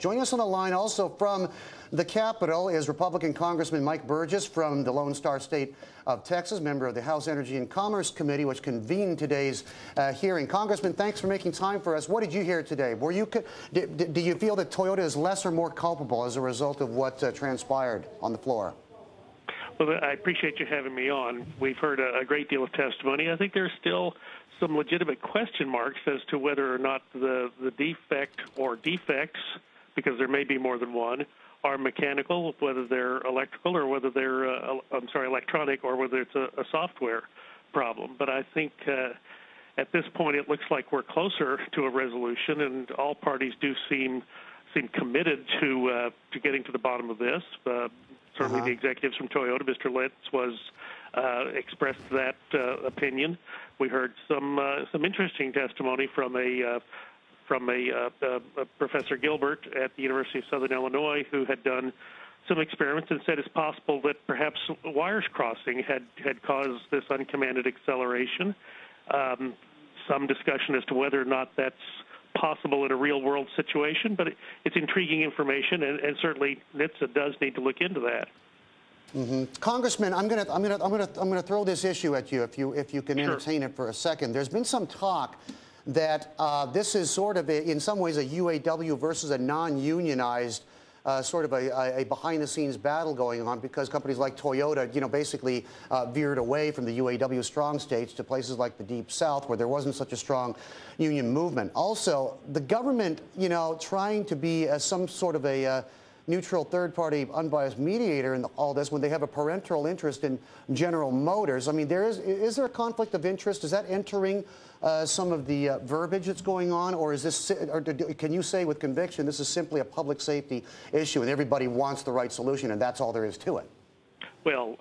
Joining us on the line also from the Capitol is Republican Congressman Mike Burgess from the Lone Star State of Texas, member of the House Energy and Commerce Committee, which convened today's hearing. Congressman, thanks for making time for us. What did you hear today? Do you feel that Toyota is less or more culpable as a result of what transpired on the floor? Well, I appreciate you having me on. We've heard a great deal of testimony. I think there's still some legitimate question marks as to whether or not the defect or defects, because there may be more than one, are mechanical, whether they're electrical or whether they're, electronic, or whether it's a software problem. But I think at this point it looks like we're closer to a resolution, and all parties do seem committed to getting to the bottom of this. Certainly the executives from Toyota, Mr. Lentz, was expressed that opinion. We heard some interesting testimony from a Professor Gilbert at the University of Southern Illinois, who had done some experiments and said it's possible that perhaps wires crossing had caused this uncommanded acceleration. Some discussion as to whether or not that's possible in a real-world situation, but it's intriguing information, and certainly NHTSA does need to look into that. Congressman, I'm gonna throw this issue at you if you can entertain it for a second. There's been some talk that this is sort of in some ways a UAW versus a non-unionized sort of a behind-the-scenes battle going on, because companies like Toyota, basically veered away from the UAW strong states to places like the Deep South, where there wasn't such a strong union movement. Also, the government, trying to be some sort of a neutral third-party unbiased mediator in all this when they have a parental interest in General Motors. I mean, is there a conflict of interest? Is that entering some of the verbiage that's going on, or is this, or can you say with conviction this is simply a public safety issue and everybody wants the right solution and that's all there is to it? Well,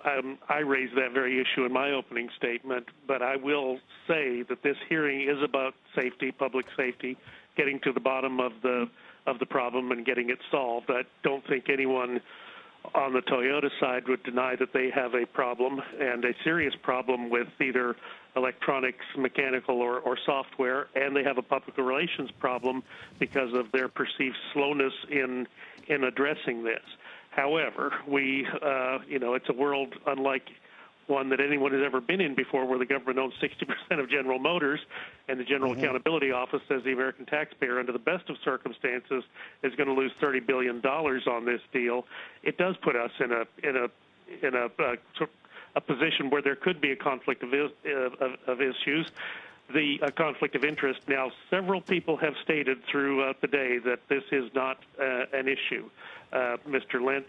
I raised that very issue in my opening statement, but I will say that this hearing is about safety, public safety, getting to the bottom of the problem and getting it solved. I don't think anyone on the Toyota side would deny that they have a problem, and a serious problem, with either electronics, mechanical, or software, and they have a public relations problem because of their perceived slowness in addressing this. However, it's a world unlike one that anyone has ever been in before, where the government owns 60% of General Motors, and the General Accountability Office says the American taxpayer, under the best of circumstances, is going to lose $30 billion on this deal. It does put us in a position where there could be a conflict of issues. The conflict of interest. Now, several people have stated throughout the day that this is not an issue. Mr. Lentz,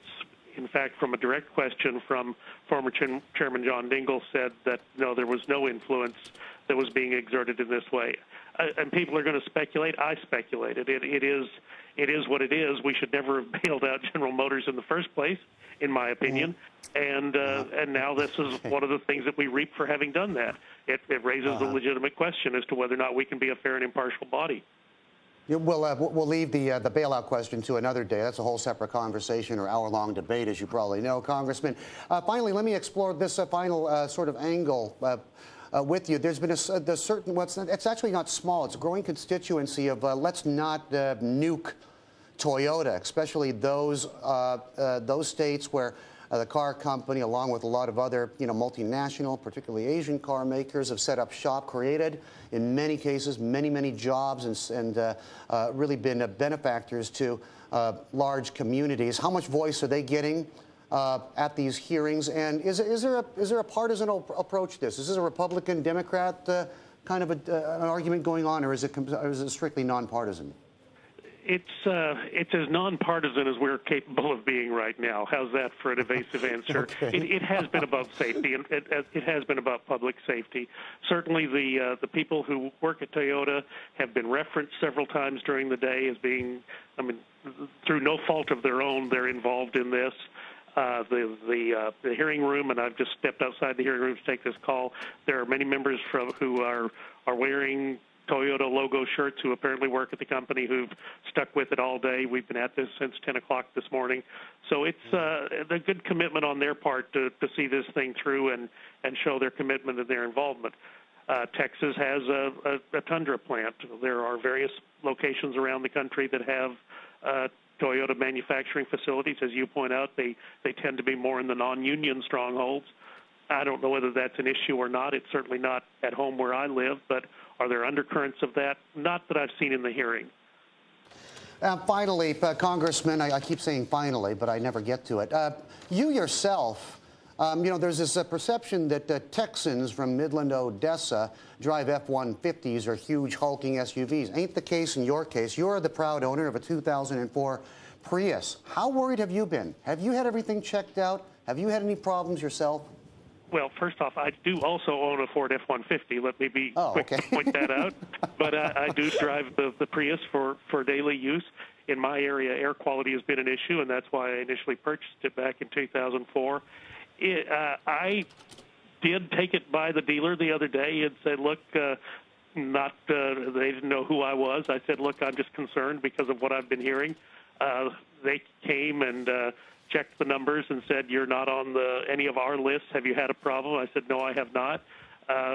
in fact, from a direct question from former Chairman John Dingell, said that no, there was no influence that was being exerted in this way. And people are going to speculate. I speculated. It is what it is. We should never have bailed out General Motors in the first place, in my opinion. And now this is one of the things that we reap for having done that. It raises a legitimate question as to whether or not we can be a fair and impartial body. We'll leave the bailout question to another day. That's a whole separate conversation or hour-long debate, as you probably know, Congressman. Finally, let me explore this final sort of angle with you. There's been a certain, it's actually not small, it's a growing constituency of let's not nuke Toyota, especially those states where the car company, along with a lot of other, multinational, particularly Asian car makers, have set up shop, created, in many cases, many jobs, and really been benefactors to large communities. How much voice are they getting at these hearings? And is there a partisan approach to this? Is this a Republican, Democrat kind of an argument going on, or is it strictly nonpartisan? It's as nonpartisan as we're capable of being right now. How's that for an evasive answer? Okay. It has been about safety, and it has been about public safety. Certainly, the people who work at Toyota have been referenced several times during the day as being, through no fault of their own, they're involved in this. The hearing room, and I've just stepped outside the hearing room to take this call. There are many members who are wearing Toyota logo shirts, who apparently work at the company, who've stuck with it all day. We've been at this since 10 o'clock this morning. So it's a good commitment on their part to see this thing through and show their commitment and their involvement. Texas has a Tundra plant. There are various locations around the country that have Toyota manufacturing facilities. As you point out, they tend to be more in the non-union strongholds. I don't know whether that's an issue or not. It's certainly not at home where I live, but are there undercurrents of that? Not that I've seen in the hearing. Finally, Congressman, I keep saying finally, but I never get to it. You yourself, there's this perception that Texans from Midland, Odessa drive F-150s or huge hulking SUVs. Ain't the case in your case. You're the proud owner of a 2004 Prius. How worried have you been? Have you had everything checked out? Have you had any problems yourself? Well, first off, I do also own a Ford F-150. Let me be quick to point that out. But I do drive the Prius for daily use. In my area, air quality has been an issue, and that's why I initially purchased it back in 2004. I did take it by the dealer the other day and said, look, they didn't know who I was. I said, look, I'm just concerned because of what I've been hearing. They came and checked the numbers and said, you're not on any of our lists. Have you had a problem? I said, no, I have not.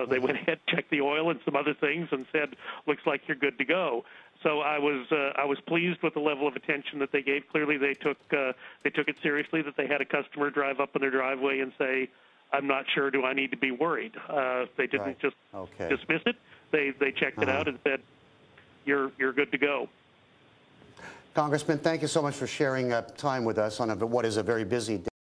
They went ahead, checked the oil and some other things and said, looks like you're good to go. So I was pleased with the level of attention that they gave. Clearly, they took it seriously that they had a customer drive up in their driveway and say, I'm not sure, do I need to be worried? They didn't just dismiss it. They checked it out and said, you're good to go. Congressman, thank you so much for sharing time with us on what is a very busy day.